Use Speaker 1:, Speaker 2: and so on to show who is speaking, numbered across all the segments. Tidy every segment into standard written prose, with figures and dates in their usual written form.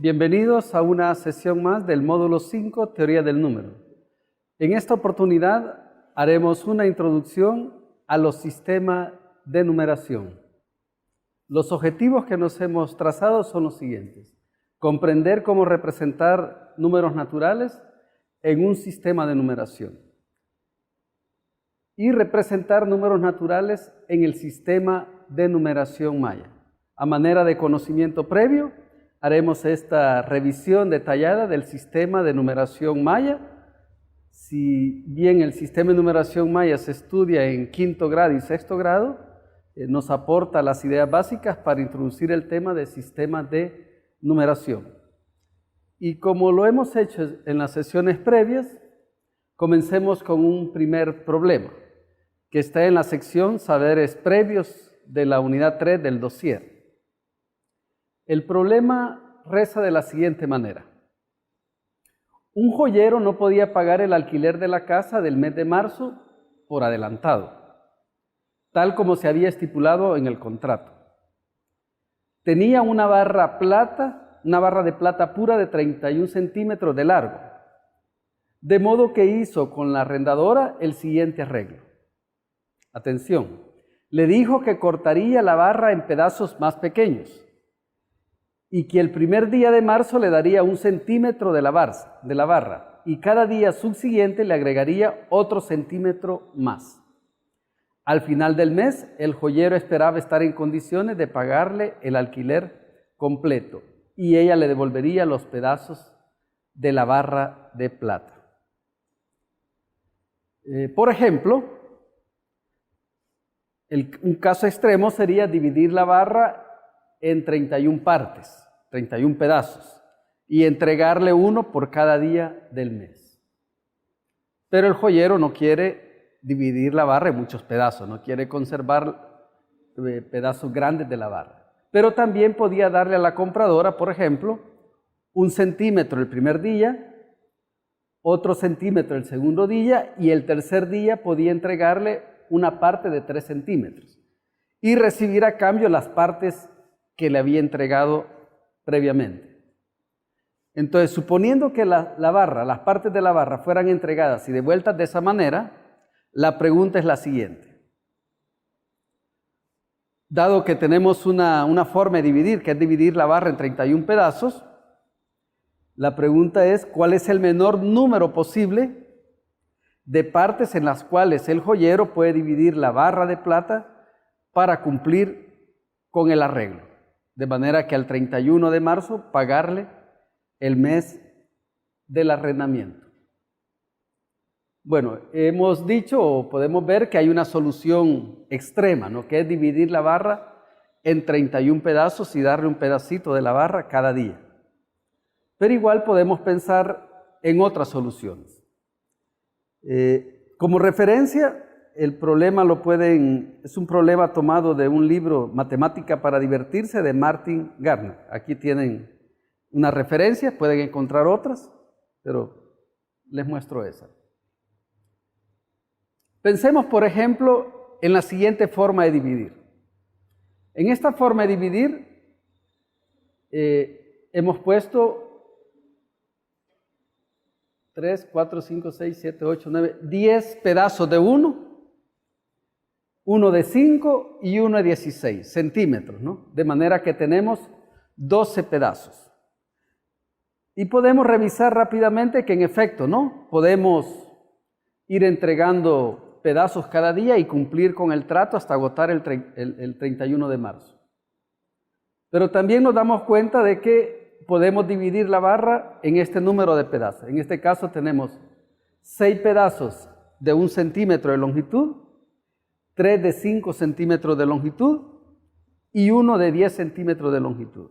Speaker 1: Bienvenidos a una sesión más del módulo 5, Teoría del Número. En esta oportunidad haremos una introducción a los sistemas de numeración. Los objetivos que nos hemos trazado son los siguientes: comprender cómo representar números naturales en un sistema de numeración y representar números naturales en el sistema de numeración maya. A manera de conocimiento previo, haremos esta revisión detallada del sistema de numeración maya. Si bien el sistema de numeración maya se estudia en quinto grado y sexto grado, nos aporta las ideas básicas para introducir el tema de sistemas de numeración. Y como lo hemos hecho en las sesiones previas, comencemos con un primer problema, que está en la sección Saberes Previos de la unidad 3 del dossier. El problema reza de la siguiente manera. Un joyero no podía pagar el alquiler de la casa del mes de marzo por adelantado, tal como se había estipulado en el contrato. Tenía una barra de plata pura de 31 centímetros de largo, de modo que hizo con la arrendadora el siguiente arreglo. Atención, le dijo que cortaría la barra en pedazos más pequeños y que el primer día de marzo le daría 1 centímetro de la barra y cada día subsiguiente le agregaría otro centímetro más. Al final del mes, el joyero esperaba estar en condiciones de pagarle el alquiler completo y ella le devolvería los pedazos de la barra de plata. Por ejemplo, un caso extremo sería dividir la barra en 31 partes, 31 pedazos, y entregarle uno por cada día del mes. Pero el joyero no quiere dividir la barra en muchos pedazos, no quiere conservar pedazos grandes de la barra. Pero también podía darle a la compradora, por ejemplo, 1 centímetro el primer día, otro centímetro el segundo día, y el tercer día podía entregarle una parte de 3 centímetros y recibir a cambio las partes que le había entregado previamente. Entonces, suponiendo que las partes de la barra fueran entregadas y devueltas de esa manera, la pregunta es la siguiente. Dado que tenemos una forma de dividir, que es dividir la barra en 31 pedazos, la pregunta es: ¿cuál es el menor número posible de partes en las cuales el joyero puede dividir la barra de plata para cumplir con el arreglo? De manera que al 31 de marzo pagarle el mes del arrendamiento. Bueno, hemos dicho o podemos ver que hay una solución extrema, ¿no? Que es dividir la barra en 31 pedazos y darle un pedacito de la barra cada día. Pero igual podemos pensar en otras soluciones. Como referencia, el problema es un problema tomado de un libro, Matemática para divertirse, de Martin Gardner. Aquí tienen una referencia, pueden encontrar otras, pero les muestro esa. Pensemos, por ejemplo, en la siguiente forma de dividir. En esta forma de dividir, hemos puesto 3, 4, 5, 6, 7, 8, 9, 10 pedazos de uno de 5 y uno de 16 centímetros, ¿no? De manera que tenemos 12 pedazos. Y podemos revisar rápidamente que en efecto, ¿no? Podemos ir entregando pedazos cada día y cumplir con el trato hasta agotar el 31 de marzo. Pero también nos damos cuenta de que podemos dividir la barra en este número de pedazos. En este caso tenemos 6 pedazos de 1 centímetro de longitud, 3 de 5 centímetros de longitud y 1 de 10 centímetros de longitud.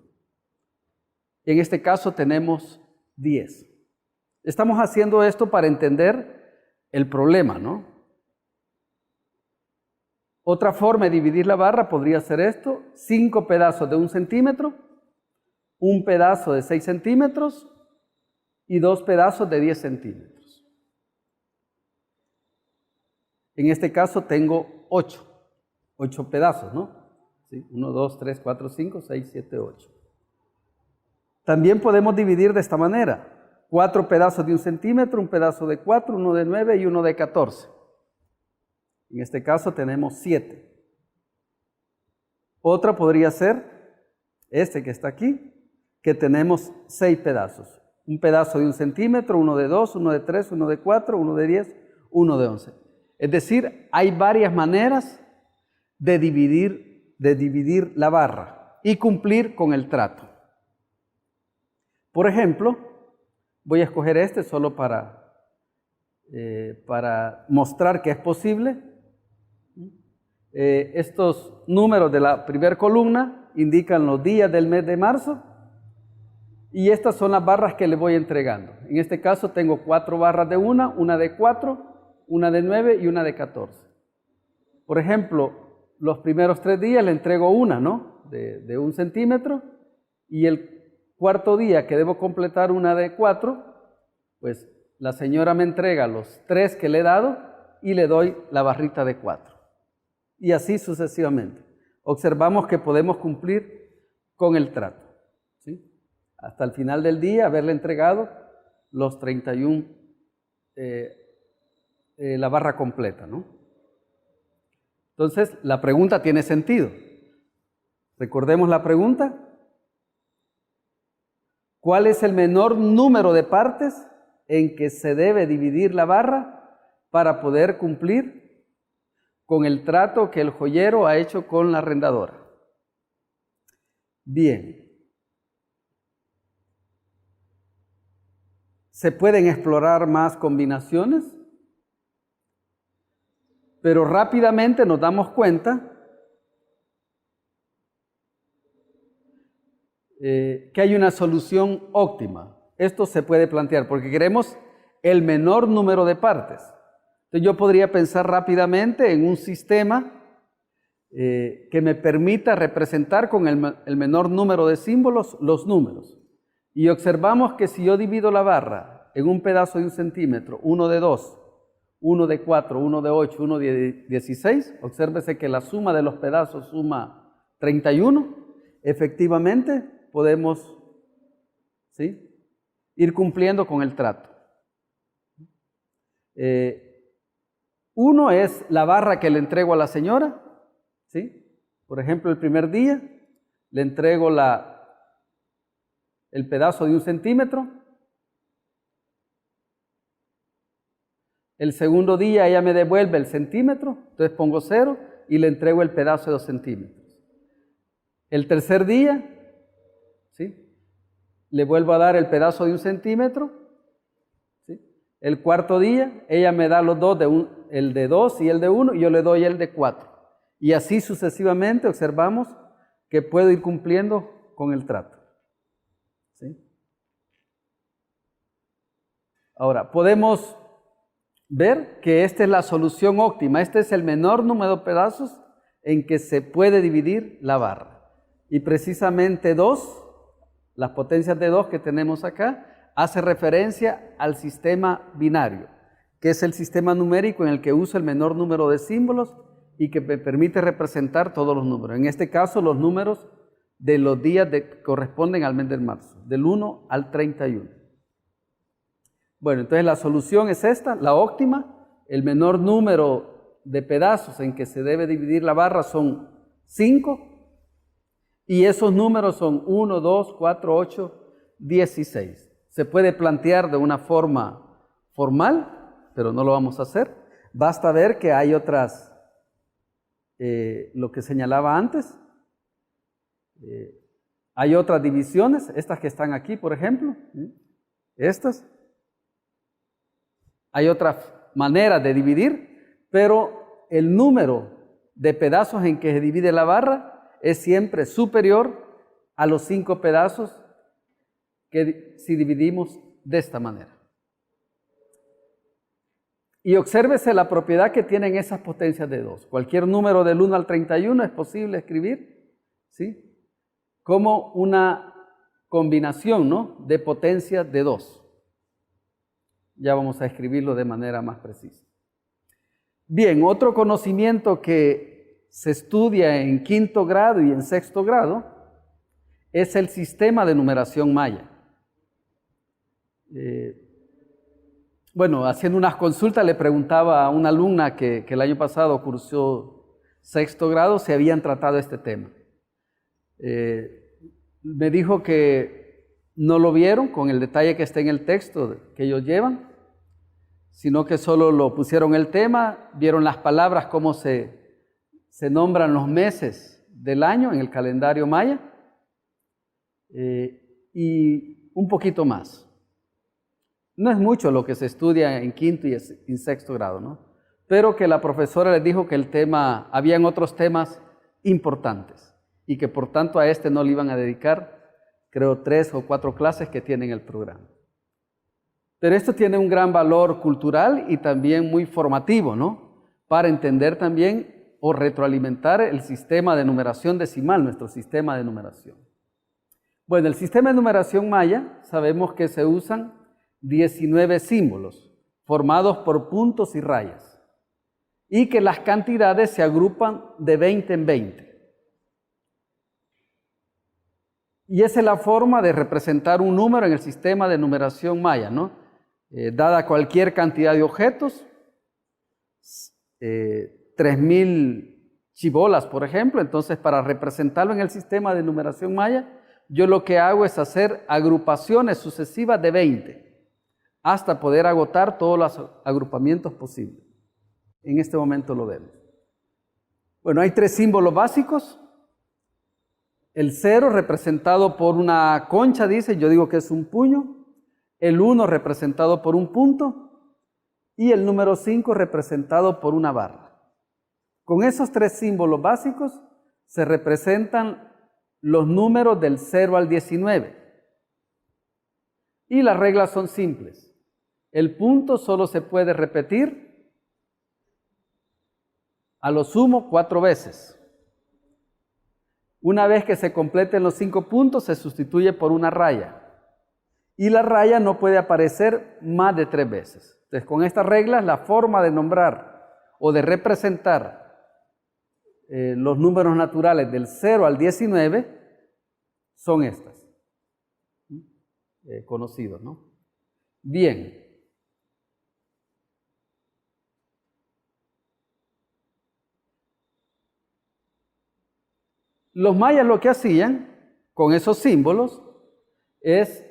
Speaker 1: En este caso tenemos 10. Estamos haciendo esto para entender el problema, ¿no? Otra forma de dividir la barra podría ser esto: 5 pedazos de 1 centímetro, 1 pedazo de 6 centímetros y 2 pedazos de 10 centímetros. En este caso tengo 8 pedazos, ¿no? ¿Sí? 1, 2, 3, 4, 5, 6, 7, 8. También podemos dividir de esta manera. 4 pedazos de 1 centímetro, un pedazo de 4, uno de 9 y uno de 14. En este caso tenemos 7. Otra podría ser este que está aquí, que tenemos 6 pedazos. Un pedazo de 1 centímetro, uno de 2, uno de 3, uno de 4, uno de 10, uno de 11. Es decir, hay varias maneras de dividir la barra y cumplir con el trato. Por ejemplo, voy a escoger este solo para mostrar que es posible. Estos números de la primera columna indican los días del mes de marzo y estas son las barras que le voy entregando. En este caso tengo 4 barras de una de 4, una de 9 y una de 14. Por ejemplo, los primeros 3 días le entrego una, ¿no? De 1 centímetro, y el cuarto día que debo completar una de 4, pues la señora me entrega los 3 que le he dado y le doy la barrita de 4. Y así sucesivamente. Observamos que podemos cumplir con el trato, ¿sí? Hasta el final del día haberle entregado los 31, la barra completa, ¿no? Entonces, la pregunta tiene sentido. Recordemos la pregunta. ¿Cuál es el menor número de partes en que se debe dividir la barra para poder cumplir con el trato que el joyero ha hecho con la arrendadora? Bien. ¿Se pueden explorar más combinaciones? Pero rápidamente nos damos cuenta que hay una solución óptima. Esto se puede plantear porque queremos el menor número de partes. Entonces yo podría pensar rápidamente en un sistema que me permita representar con el menor número de símbolos los números. Y observamos que si yo divido la barra en un pedazo de 1 centímetro, uno de 2, uno de 4, uno de 8, uno de 16, obsérvese que la suma de los pedazos suma 31, efectivamente podemos, ¿sí?, ir cumpliendo con el trato. Uno es la barra que le entrego a la señora, ¿sí? Por ejemplo, el primer día le entrego el pedazo de 1 centímetro. El segundo día ella me devuelve el centímetro, entonces pongo 0 y le entrego el pedazo de 2 centímetros. El tercer día, ¿sí?, le vuelvo a dar el pedazo de 1 centímetro. ¿Sí? El cuarto día ella me da los dos, el de 2 y el de 1, y yo le doy el de 4. Y así sucesivamente observamos que puedo ir cumpliendo con el trato. ¿Sí? Ahora, podemos ver que esta es la solución óptima. Este es el menor número de pedazos en que se puede dividir la barra. Y precisamente 2, las potencias de 2 que tenemos acá, hace referencia al sistema binario, que es el sistema numérico en el que uso el menor número de símbolos y que me permite representar todos los números. En este caso, los números de los días corresponden al mes de marzo, del 1 al 31. Bueno, entonces la solución es esta, la óptima. El menor número de pedazos en que se debe dividir la barra son 5. Y esos números son 1, 2, 4, 8, 16. Se puede plantear de una forma formal, pero no lo vamos a hacer. Basta ver que hay otras, lo que señalaba antes, hay otras divisiones, estas que están aquí, por ejemplo, estas. Hay otras maneras de dividir, pero el número de pedazos en que se divide la barra es siempre superior a los 5 pedazos que si dividimos de esta manera. Y obsérvese la propiedad que tienen esas potencias de 2. Cualquier número del 1 al 31 es posible escribir, ¿sí?, como una combinación, ¿no?, de potencias de 2. Ya vamos a escribirlo de manera más precisa. Bien, otro conocimiento que se estudia en 5º grado y en 6º grado es el sistema de numeración maya. Bueno, haciendo unas consultas le preguntaba a una alumna que el año pasado cursó 6º grado si habían tratado este tema. Me dijo que no lo vieron con el detalle que está en el texto que ellos llevan, sino que solo lo pusieron el tema, vieron las palabras, cómo se nombran los meses del año en el calendario maya, y un poquito más. No es mucho lo que se estudia en 5º y en 6º grado, ¿no? Pero que la profesora les dijo que el tema, habían otros temas importantes y que por tanto a este no le iban a dedicar, creo, 3 o 4 clases que tienen el programa. Pero esto tiene un gran valor cultural y también muy formativo, ¿no? Para entender también o retroalimentar el sistema de numeración decimal, nuestro sistema de numeración. Bueno, el sistema de numeración maya, sabemos que se usan 19 símbolos formados por puntos y rayas y que las cantidades se agrupan de 20 en 20. Y esa es la forma de representar un número en el sistema de numeración maya, ¿no? Dada cualquier cantidad de objetos, 3000 chibolas, por ejemplo, entonces para representarlo en el sistema de numeración maya, yo lo que hago es hacer agrupaciones sucesivas de 20 hasta poder agotar todos los agrupamientos posibles. En este momento lo vemos. Bueno, hay 3 símbolos básicos. El 0 representado por una concha, dice, yo digo que es un puño. El 1 representado por un punto. Y el número 5 representado por una barra. Con esos 3 símbolos básicos se representan los números del 0 al 19. Y las reglas son simples. El punto solo se puede repetir a lo sumo 4 veces. Una vez que se completen los 5 puntos, se sustituye por una raya. Y la raya no puede aparecer más de 3 veces. Entonces, con estas reglas, la forma de nombrar o de representar los números naturales del 0 al 19 son estas. Conocidos, ¿no? Bien. Los mayas lo que hacían con esos símbolos es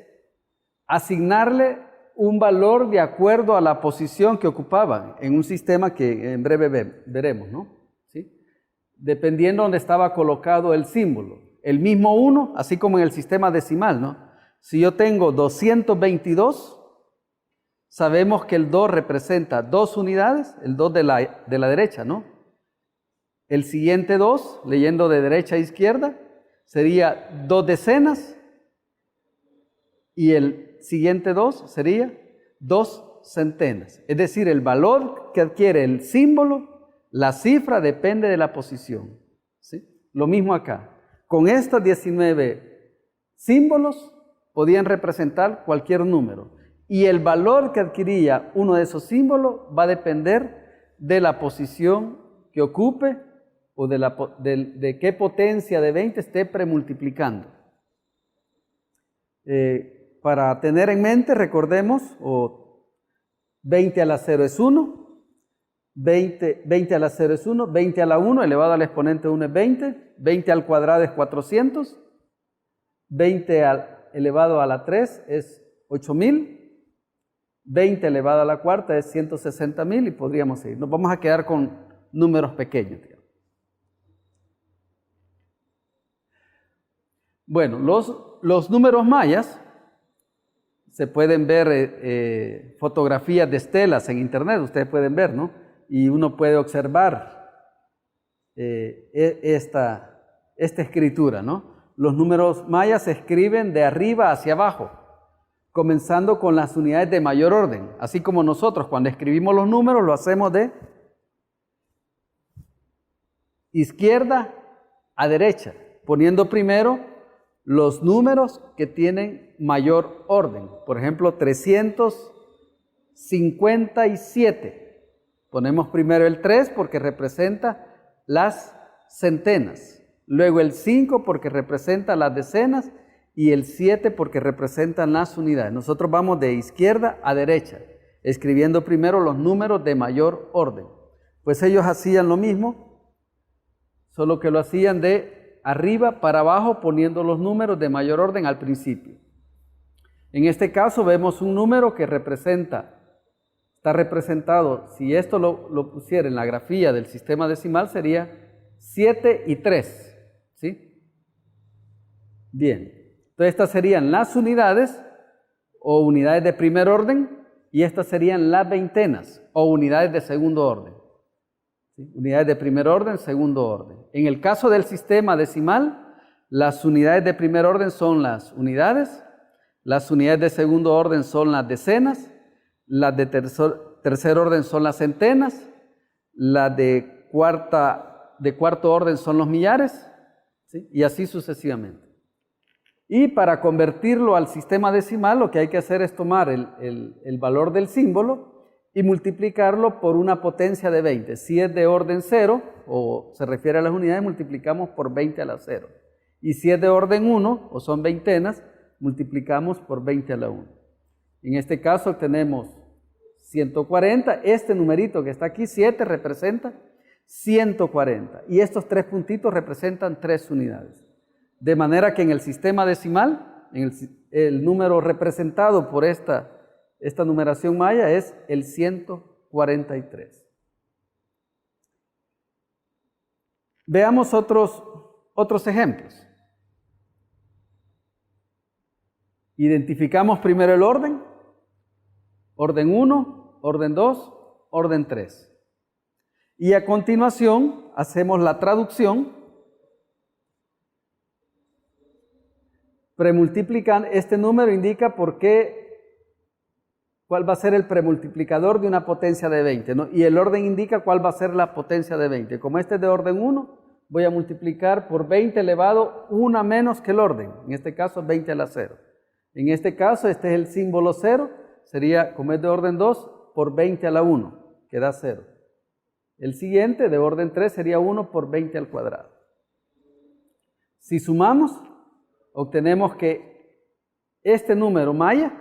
Speaker 1: asignarle un valor de acuerdo a la posición que ocupaban en un sistema que en breve veremos, ¿no? ¿Sí? Dependiendo de dónde estaba colocado el símbolo. El mismo 1, así como en el sistema decimal, ¿no? Si yo tengo 222, sabemos que el 2 representa 2 unidades, el 2 de la derecha, ¿no? El siguiente 2, leyendo de derecha a izquierda, sería 2 decenas. Y el siguiente 2 sería 2 centenas. Es decir, el valor que adquiere el símbolo, la cifra depende de la posición. ¿Sí? Lo mismo acá. Con estos 19 símbolos podían representar cualquier número. Y el valor que adquiría uno de esos símbolos va a depender de la posición que ocupe o de qué potencia de 20 esté premultiplicando. Para tener en mente, recordemos, 20 a la 0 es 1, 20 a la 0 es 1, 20 a la 1 elevado al exponente 1 es 20, 20 al cuadrado es 400, 20 elevado a la 3 es 8000, 20 elevado a la cuarta es 160.000 y podríamos seguir. Nos vamos a quedar con números pequeños. Bueno, los números mayas, se pueden ver fotografías de estelas en internet, ustedes pueden ver, ¿no? Y uno puede observar esta escritura, ¿no? Los números mayas se escriben de arriba hacia abajo, comenzando con las unidades de mayor orden, así como nosotros cuando escribimos los números lo hacemos de izquierda a derecha, poniendo primero los números que tienen mayor orden. Por ejemplo, 357. Ponemos primero el 3 porque representa las centenas. luego el 5 porque representa las decenas y el 7 porque representan las unidades. Nosotros vamos de izquierda a derecha, escribiendo primero los números de mayor orden. Pues ellos hacían lo mismo, solo que lo hacían de arriba para abajo, poniendo los números de mayor orden al principio. En este caso vemos un número que está representado, si esto lo pusiera en la grafía del sistema decimal, sería 7 y 3, ¿sí? Bien, entonces estas serían las unidades o unidades de primer orden y estas serían las veintenas o unidades de segundo orden. ¿Sí? Unidades de primer orden, segundo orden. En el caso del sistema decimal, las unidades de primer orden son las unidades de segundo orden son las decenas, las de tercer orden son las centenas, las de cuarto orden son los millares, ¿sí? Y así sucesivamente. Y para convertirlo al sistema decimal, lo que hay que hacer es tomar el valor del símbolo y multiplicarlo por una potencia de 20. Si es de orden 0, o se refiere a las unidades, multiplicamos por 20 a la 0. Y si es de orden 1, o son veintenas, multiplicamos por 20 a la 1. En este caso tenemos 140. Este numerito que está aquí, 7, representa 140. Y estos 3 puntitos representan 3 unidades. De manera que en el sistema decimal, el número representado por esta numeración maya es el 143. Veamos otros ejemplos. Identificamos primero el orden. Orden 1, orden 2, orden 3. Y a continuación hacemos la traducción. Premultiplican, este número indica cuál va a ser el premultiplicador de una potencia de 20, ¿no? Y el orden indica cuál va a ser la potencia de 20. Como este es de orden 1, voy a multiplicar por 20 elevado 1 menos que el orden. En este caso 20 a la 0. En este caso este es el símbolo 0. Sería, como es de orden 2, por 20 a la 1, que da 0. El siguiente, de orden 3, sería 1 por 20 al cuadrado. Si sumamos, obtenemos que este número maya,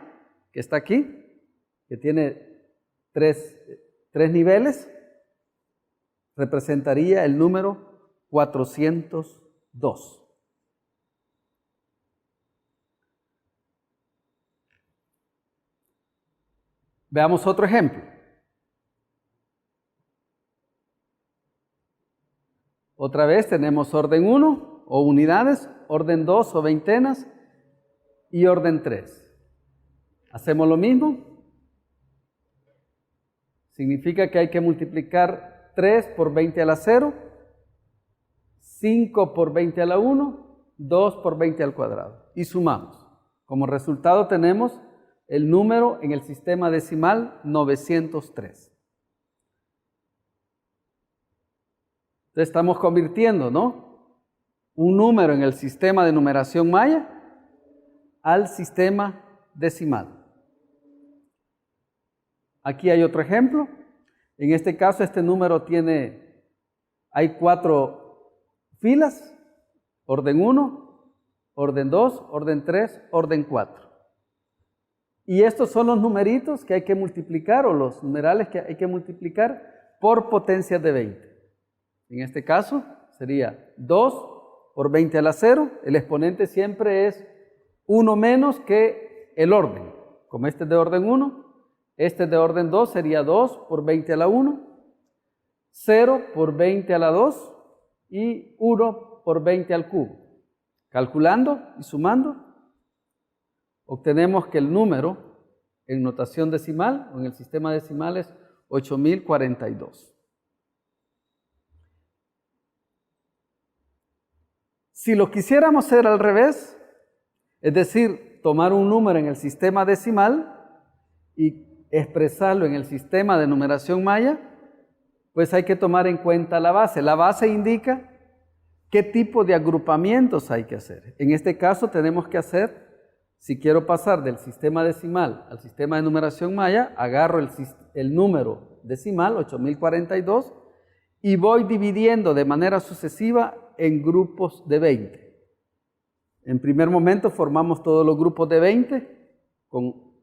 Speaker 1: que está aquí, que tiene tres niveles, representaría el número 402. Veamos otro ejemplo. Otra vez tenemos orden 1 o unidades, orden 2 o veintenas y orden 3. Hacemos lo mismo. Significa que hay que multiplicar 3 por 20 a la 0, 5 por 20 a la 1, 2 por 20 al cuadrado. Y sumamos. Como resultado tenemos el número en el sistema decimal 903. Entonces estamos convirtiendo, ¿no?, un número en el sistema de numeración maya al sistema decimal. Aquí hay otro ejemplo. En este caso, este número hay 4 filas: orden 1, orden 2, orden 3, orden 4. Y estos son los numeritos que hay que multiplicar, o los numerales que hay que multiplicar por potencias de 20. En este caso sería 2 por 20 a la 0. El exponente siempre es 1 menos que el orden. Como este es de orden 1, este es de orden 2, sería 2 por 20 a la 1, 0 por 20 a la 2 y 1 por 20 al cubo. Calculando y sumando, obtenemos que el número en notación decimal o en el sistema decimal es 8042. Si lo quisiéramos hacer al revés, es decir, tomar un número en el sistema decimal y expresarlo en el sistema de numeración maya, pues hay que tomar en cuenta la base. La base indica qué tipo de agrupamientos hay que hacer. En este caso tenemos que hacer, si quiero pasar del sistema decimal al sistema de numeración maya, agarro el número decimal, 8042, y voy dividiendo de manera sucesiva en grupos de 20. En primer momento formamos todos los grupos de 20 con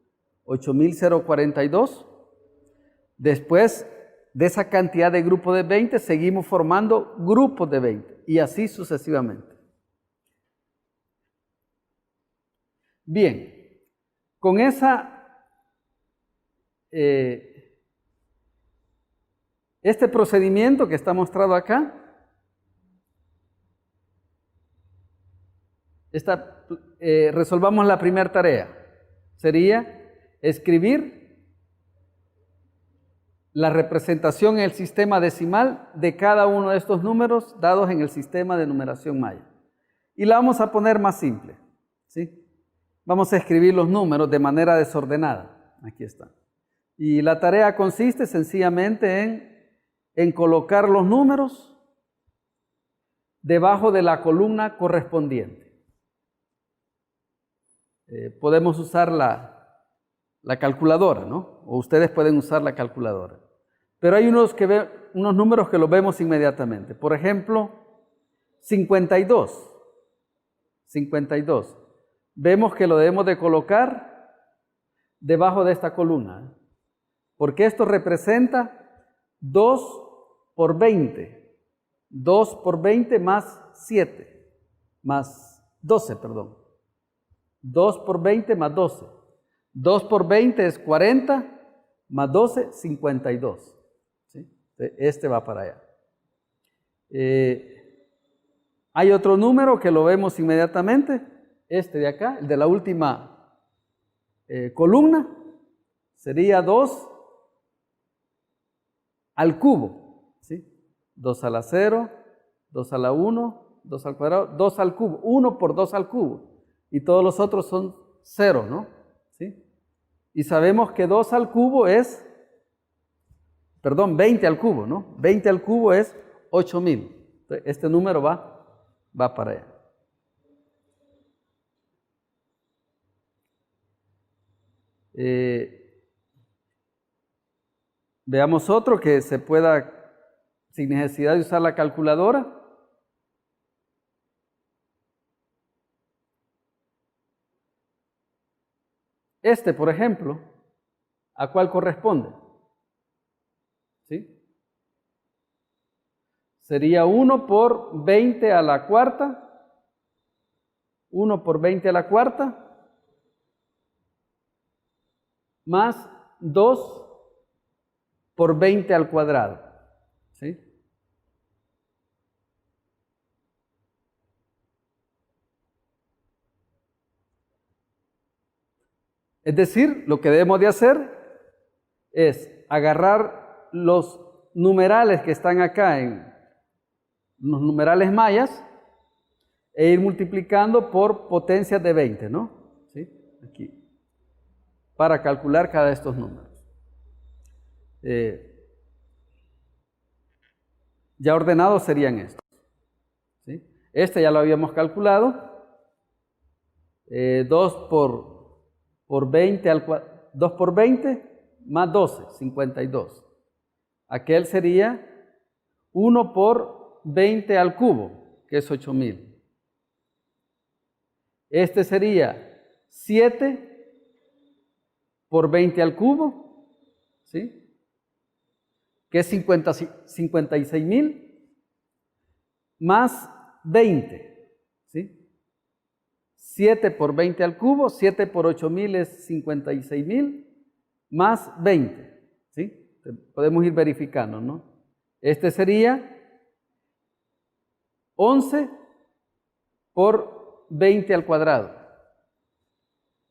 Speaker 1: 8.042. Después de esa cantidad de grupos de 20 seguimos formando grupos de 20 y así sucesivamente. Bien, con este procedimiento que está mostrado acá, resolvamos la primera tarea. Sería escribir la representación en el sistema decimal de cada uno de estos números dados en el sistema de numeración maya. Y la vamos a poner más simple, ¿sí? Vamos a escribir los números de manera desordenada. Aquí está. Y la tarea consiste sencillamente en colocar los números debajo de la columna correspondiente. Podemos usar la calculadora, ¿no? O ustedes pueden usar la calculadora. Pero hay unos números que los vemos inmediatamente. Por ejemplo, 52. 52. Vemos que lo debemos de colocar debajo de esta columna, porque esto representa 2 por 20. 2 por 20 más 7, más 12, perdón. 2 por 20 más 12. 2 por 20 es 40, más 12, 52. ¿Sí? Este va para allá. Hay otro número que lo vemos inmediatamente, este de acá, el de la última columna, sería 2 al cubo. ¿Sí? 2 a la 0, 2 a la 1, 2 al cuadrado, 2 al cubo, 1 por 2 al cubo. Y todos los otros son 0, ¿no? ¿Sí? Y sabemos que 2 al cubo es, 20 al cubo, ¿no? 20 al cubo es 8.000. Entonces, este número va para allá. Veamos otro que se pueda, sin necesidad de usar la calculadora. Este, por ejemplo, ¿a cuál corresponde? ¿Sí? Sería 1 por 20 a la cuarta. 1 por 20 a la cuarta. Más 2 por 20 al cuadrado. ¿Sí? Es decir, lo que debemos de hacer es agarrar los numerales que están acá en los numerales mayas e ir multiplicando por potencias de 20, ¿no? ¿Sí? Aquí. Para calcular cada de estos números. Ya ordenados serían estos. ¿Sí? Este ya lo habíamos calculado. 2 por 20 2 por 20 más 12, 52. Aquel sería 1 por 20 al cubo, que es 8.000. Este sería 7 por 20 al cubo, ¿sí? Que es 56.000 más 20, ¿sí? 7 por 20 al cubo, 7 por 8.000 es 56.000 más 20, ¿sí? Podemos ir verificando, ¿no? Este sería 11 por 20 al cuadrado.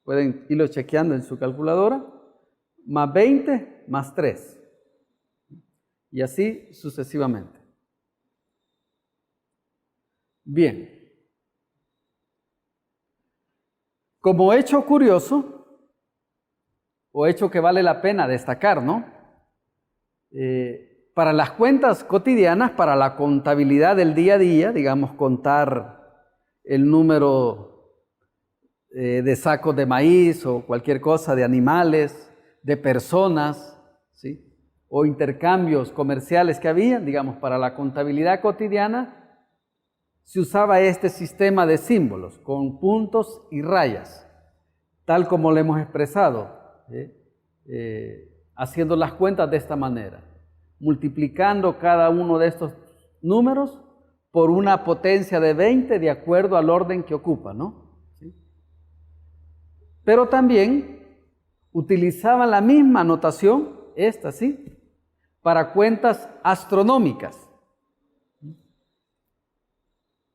Speaker 1: Pueden irlo chequeando en su calculadora. Más 20 más 3. Y así sucesivamente. Bien. Como hecho curioso, o hecho que vale la pena destacar, ¿no? Para las cuentas cotidianas, para la contabilidad del día a día, digamos, contar el número de sacos de maíz o cualquier cosa, de animales, de personas, ¿sí? O intercambios comerciales que había, digamos, para la contabilidad cotidiana, se usaba este sistema de símbolos con puntos y rayas, tal como lo hemos expresado, haciendo las cuentas de esta manera, multiplicando cada uno de estos números por una potencia de 20 de acuerdo al orden que ocupa, ¿no? ¿Sí? Pero también utilizaban la misma notación, esta sí, para cuentas astronómicas.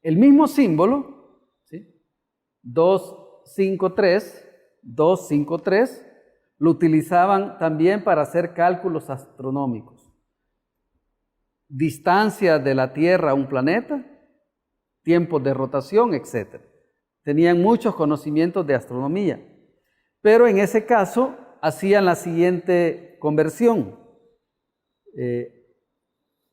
Speaker 1: El mismo símbolo, ¿sí? 253, 253, lo utilizaban también para hacer cálculos astronómicos. Distancia de la Tierra a un planeta, tiempos de rotación, etc. Tenían muchos conocimientos de astronomía, pero en ese caso hacían la siguiente conversión.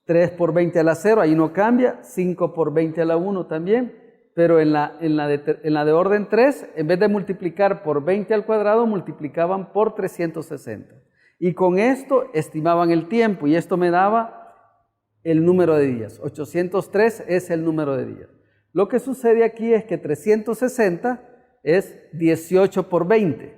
Speaker 1: 3 por 20 a la 0, ahí no cambia, 5 por 20 a la 1 también, pero en la de orden 3, en vez de multiplicar por 20 al cuadrado, multiplicaban por 360. Y con esto estimaban el tiempo, y esto me daba el número de días. 803 es el número de días. Lo que sucede aquí es que 360 es 18 por 20.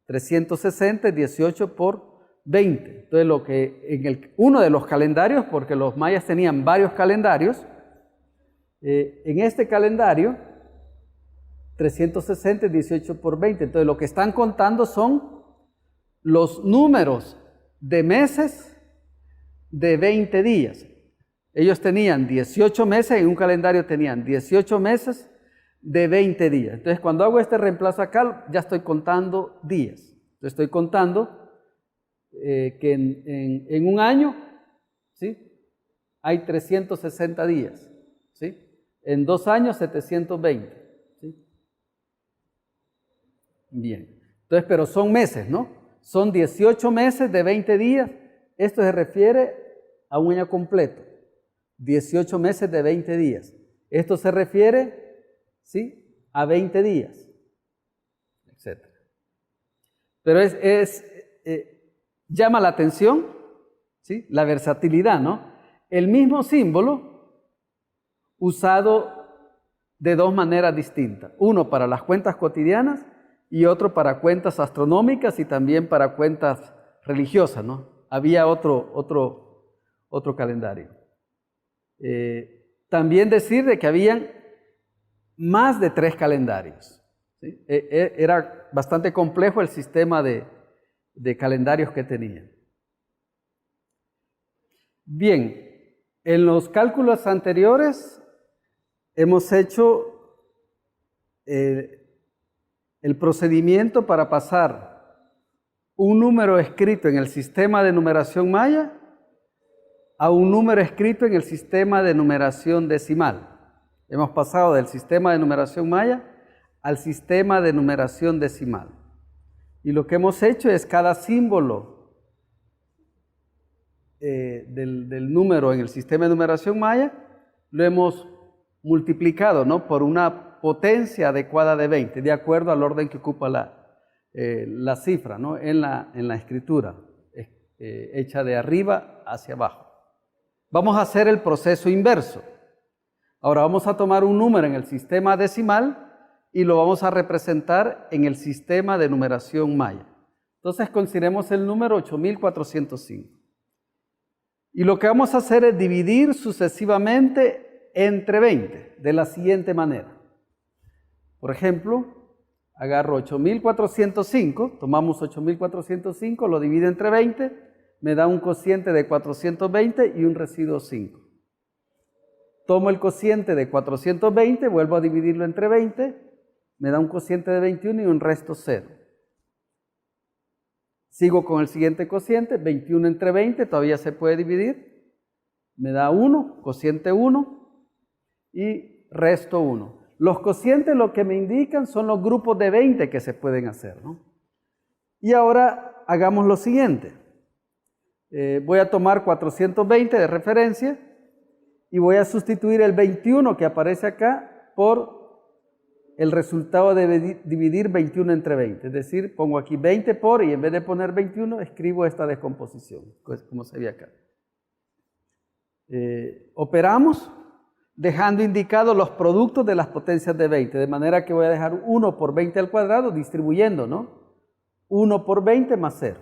Speaker 1: 360 es 18 por 20. Entonces, lo que en uno de los calendarios, porque los mayas tenían varios calendarios, en este calendario, 360 es 18 por 20. Entonces, lo que están contando son los números de meses de 20 días. Ellos tenían 18 meses, en un calendario tenían 18 meses de 20 días. Entonces, cuando hago este reemplazo acá, ya estoy contando días. Entonces, estoy contando que en un año, ¿sí?, hay 360 días, ¿sí? En 2 años, 720, ¿sí? Bien. Entonces, pero son meses, ¿no? Son 18 meses de 20 días. Esto se refiere a un año completo. 18 meses de 20 días. Esto se refiere, ¿sí?, a 20 días, etc. Pero llama la atención, ¿sí?, la versatilidad, ¿no? El mismo símbolo usado de dos maneras distintas. Uno para las cuentas cotidianas y otro para cuentas astronómicas y también para cuentas religiosas, ¿no? Había otro calendario. También decir de que habían más de 3 calendarios, ¿sí? Era bastante complejo el sistema de calendarios que tenían. Bien, en los cálculos anteriores hemos hecho el procedimiento para pasar un número escrito en el sistema de numeración maya a un número escrito en el sistema de numeración decimal. Hemos pasado del sistema de numeración maya al sistema de numeración decimal. Y lo que hemos hecho es cada símbolo del número en el sistema de numeración maya lo hemos multiplicado, ¿no?, por una potencia adecuada de 20, de acuerdo al orden que ocupa la cifra, ¿no?, en la escritura, hecha de arriba hacia abajo. Vamos a hacer el proceso inverso. Ahora vamos a tomar un número en el sistema decimal y lo vamos a representar en el sistema de numeración maya. Entonces consideremos el número 8405. Y lo que vamos a hacer es dividir sucesivamente entre 20, de la siguiente manera. Por ejemplo, agarro 8405, tomamos 8405, lo divido entre 20, me da un cociente de 420 y un residuo 5. Tomo el cociente de 420, vuelvo a dividirlo entre 20, me da un cociente de 21 y un resto 0. Sigo con el siguiente cociente, 21 entre 20, todavía se puede dividir, me da 1, cociente 1 y resto 1. Los cocientes lo que me indican son los grupos de 20 que se pueden hacer, ¿no? Y ahora hagamos lo siguiente. Voy a tomar 420 de referencia y voy a sustituir el 21 que aparece acá por el resultado de dividir 21 entre 20. Es decir, pongo aquí 20 por y en vez de poner 21 escribo esta descomposición, como se ve acá. Operamos dejando indicados los productos de las potencias de 20, de manera que voy a dejar 1 por 20 al cuadrado distribuyendo, ¿no? 1 por 20 más 0.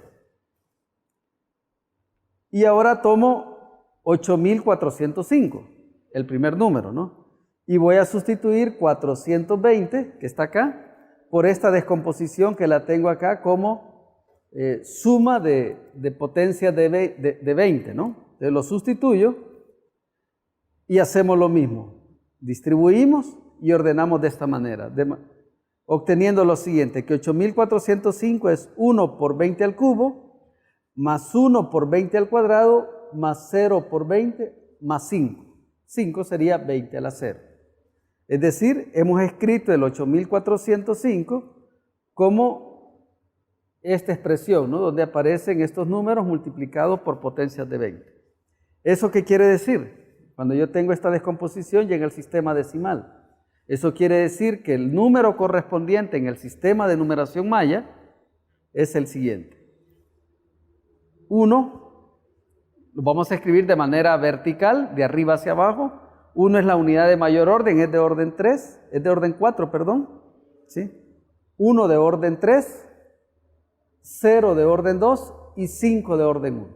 Speaker 1: Y ahora tomo 8.405, el primer número, ¿no? Y voy a sustituir 420, que está acá, por esta descomposición que la tengo acá como suma de potencias de 20, ¿no? Entonces lo sustituyo y hacemos lo mismo. Distribuimos y ordenamos de esta manera, obteniendo lo siguiente, que 8.405 es 1 por 20 al cubo, más 1 por 20 al cuadrado, más 0 por 20, más 5. 5 sería 20 a la 0. Es decir, hemos escrito el 8.405 como esta expresión, ¿no? Donde aparecen estos números multiplicados por potencias de 20. ¿Eso qué quiere decir? Cuando yo tengo esta descomposición llega el sistema decimal. Eso quiere decir que el número correspondiente en el sistema de numeración maya es el siguiente. 1, lo vamos a escribir de manera vertical, de arriba hacia abajo. 1 es la unidad de mayor orden, es de orden 3, es de orden 4, perdón. ¿Sí? 1 de orden 3, 0 de orden 2 y 5 de orden 1.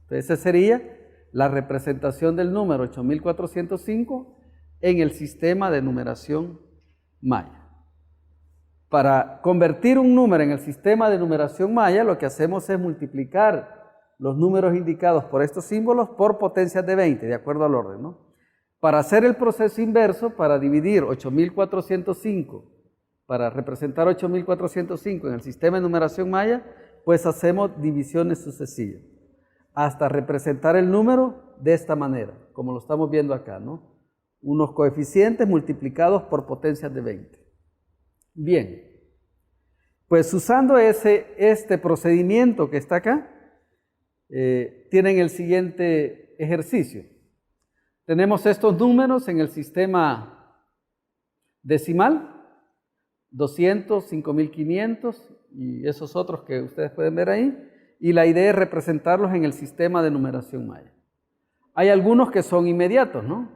Speaker 1: Entonces, esa sería la representación del número 8405 en el sistema de numeración maya. Para convertir un número en el sistema de numeración maya, lo que hacemos es multiplicar los números indicados por estos símbolos por potencias de 20, de acuerdo al orden, ¿no? Para hacer el proceso inverso, para dividir 8405, para representar 8405 en el sistema de numeración maya, pues hacemos divisiones sucesivas, hasta representar el número de esta manera, como lo estamos viendo acá, ¿no? Unos coeficientes multiplicados por potencias de 20. Bien, pues usando este procedimiento que está acá, tienen el siguiente ejercicio. Tenemos estos números en el sistema decimal, 200, 5500 y esos otros que ustedes pueden ver ahí, y la idea es representarlos en el sistema de numeración maya. Hay algunos que son inmediatos, ¿no?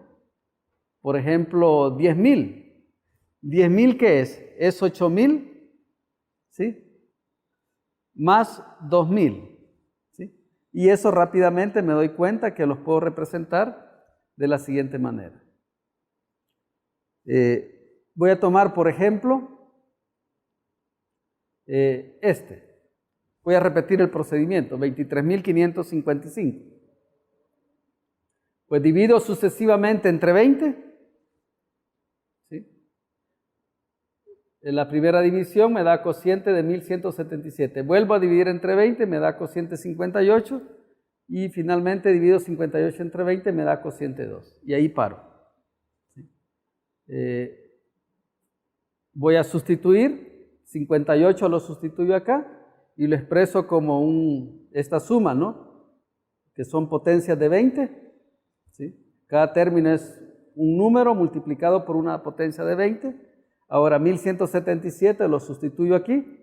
Speaker 1: Por ejemplo, 10.000. ¿10.000 qué es? Es 8.000, ¿sí? Más 2.000, ¿sí? Y eso rápidamente me doy cuenta que los puedo representar de la siguiente manera. Voy a tomar, por ejemplo, Voy a repetir el procedimiento, 23.555. Pues divido sucesivamente entre 20. ¿Sí? En la primera división me da cociente de 1177. Vuelvo a dividir entre 20, me da cociente 58. Y finalmente divido 58 entre 20, me da cociente 2. Y ahí paro. ¿Sí? Voy a sustituir, 58 lo sustituyo acá y lo expreso como esta suma, ¿no? Que son potencias de 20. ¿Sí? Cada término es un número multiplicado por una potencia de 20. Ahora 1177 lo sustituyo aquí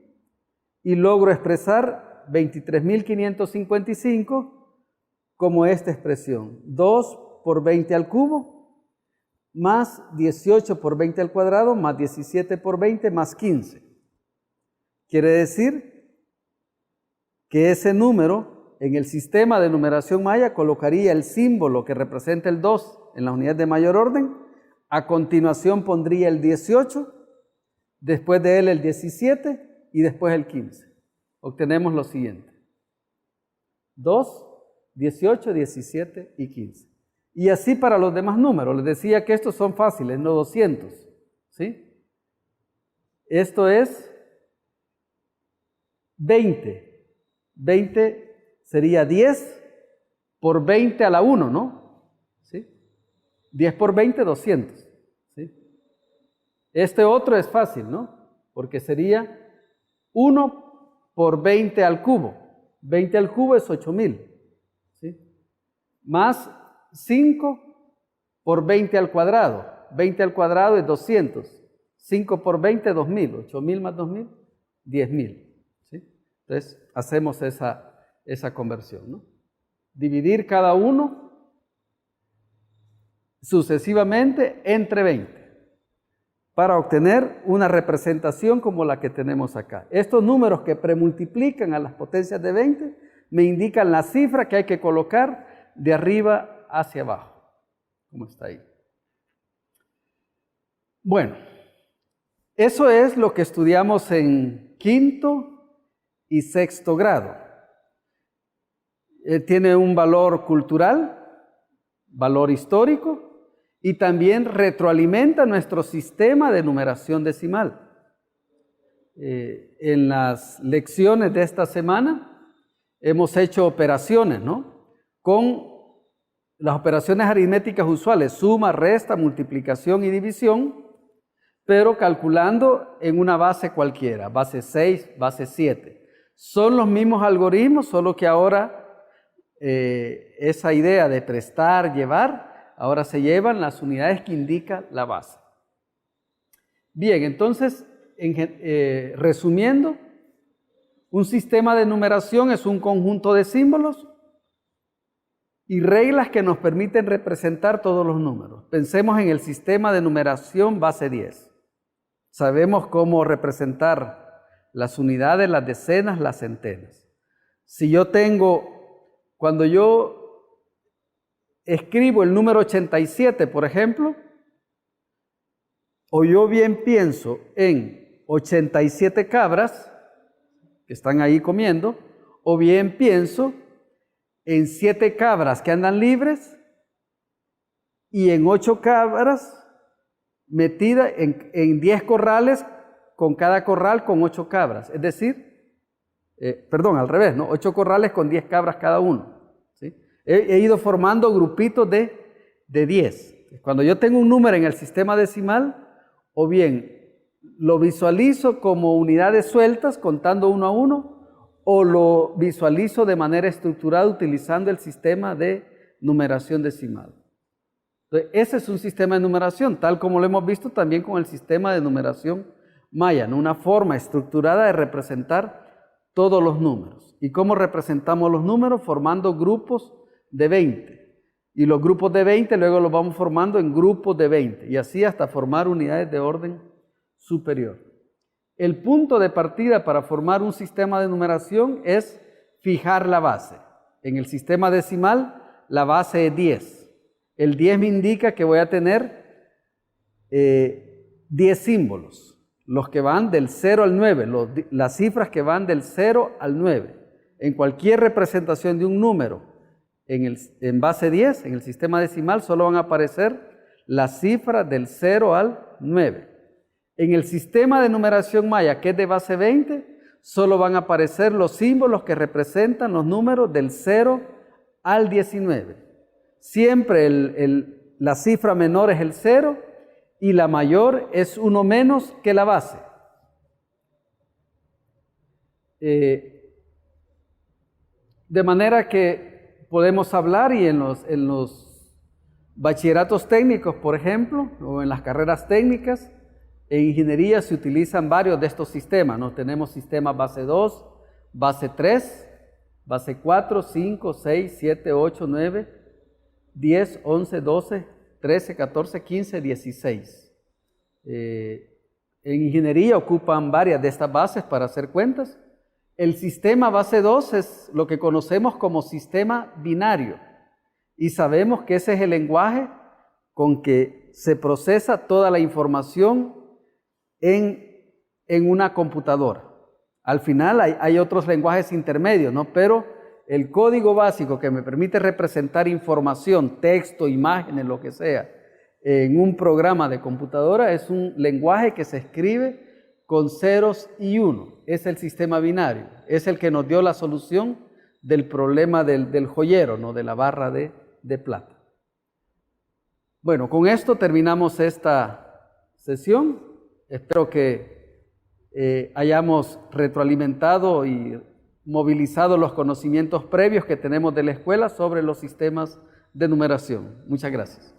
Speaker 1: y logro expresar 23.555 como esta expresión, 2 por 20 al cubo, más 18 por 20 al cuadrado, más 17 por 20, más 15. Quiere decir que ese número en el sistema de numeración maya colocaría el símbolo que representa el 2 en la unidad de mayor orden, a continuación pondría el 18, después de él el 17 y después el 15. Obtenemos lo siguiente, 2, 18, 17 y 15. Y así para los demás números. Les decía que estos son fáciles, no 200. ¿Sí? Esto es 20. 20 sería 10 por 20 a la 1, ¿no? ¿Sí? 10 por 20, 200. ¿Sí? Este otro es fácil, ¿no? Porque sería 1 por 20 al cubo. 20 al cubo es 8.000. ¿Sí? Más 5 por 20 al cuadrado. 20 al cuadrado es 200. 5 por 20, 2.000. 8.000 más 2.000, 10.000. ¿Sí? Entonces, hacemos esa conversión, ¿no? Dividir cada uno sucesivamente entre 20 para obtener una representación como la que tenemos acá. Estos números que premultiplican a las potencias de 20 me indican la cifra que hay que colocar de arriba hacia abajo, como está ahí. Bueno, eso es lo que estudiamos en quinto y sexto grado. Tiene un valor cultural, valor histórico, y también retroalimenta nuestro sistema de numeración decimal. En las lecciones de esta semana hemos hecho operaciones, ¿no? Con las operaciones aritméticas usuales, suma, resta, multiplicación y división, pero calculando en una base cualquiera, base 6, base 7. Son los mismos algoritmos, solo que ahora esa idea de prestar, llevar, ahora se llevan las unidades que indica la base. Bien, entonces, resumiendo, un sistema de numeración es un conjunto de símbolos y reglas que nos permiten representar todos los números. Pensemos en el sistema de numeración base 10. Sabemos cómo representar las unidades, las decenas, las centenas. Si yo cuando yo escribo el número 87, por ejemplo, o yo bien pienso en 87 cabras que están ahí comiendo, o bien pienso en 7 cabras que andan libres y en 8 cabras metidas en 10 corrales, con cada corral con 8 cabras. Es decir, perdón, al revés, ¿no? 8 corrales con 10 cabras cada uno. ¿Sí? He ido formando grupitos de 10. Cuando yo tengo un número en el sistema decimal, o bien lo visualizo como unidades sueltas, contando uno a uno, o lo visualizo de manera estructurada utilizando el sistema de numeración decimal. Entonces, ese es un sistema de numeración, tal como lo hemos visto también con el sistema de numeración maya, ¿no? Una forma estructurada de representar todos los números. ¿Y cómo representamos los números? Formando grupos de 20. Y los grupos de 20 luego los vamos formando en grupos de 20. Y así hasta formar unidades de orden superior. El punto de partida para formar un sistema de numeración es fijar la base. En el sistema decimal, la base es 10. El 10 me indica que voy a tener 10 símbolos, los que van del 0 al 9, las cifras que van del 0 al 9. En cualquier representación de un número en base 10, en el sistema decimal, solo van a aparecer las cifras del 0 al 9. En el sistema de numeración maya, que es de base 20, solo van a aparecer los símbolos que representan los números del 0 al 19. Siempre la cifra menor es el 0 y la mayor es 1 menos que la base. De manera que podemos hablar, y en los bachilleratos técnicos, por ejemplo, o en las carreras técnicas, en ingeniería se utilizan varios de estos sistemas, ¿no? Tenemos sistemas base 2, base 3, base 4, 5, 6, 7, 8, 9, 10, 11, 12, 13, 14, 15, 16. En ingeniería ocupan varias de estas bases para hacer cuentas. El sistema base 2 es lo que conocemos como sistema binario. Y sabemos que ese es el lenguaje con que se procesa toda la información en una computadora. Al final hay otros lenguajes intermedios, ¿no? Pero el código básico que me permite representar información, texto, imágenes, lo que sea, en un programa de computadora es un lenguaje que se escribe con ceros y uno. Es el sistema binario. Es el que nos dio la solución del problema del joyero, ¿no? De la barra de plata. Bueno, con esto terminamos esta sesión. Espero que hayamos retroalimentado y movilizado los conocimientos previos que tenemos de la escuela sobre los sistemas de numeración. Muchas gracias.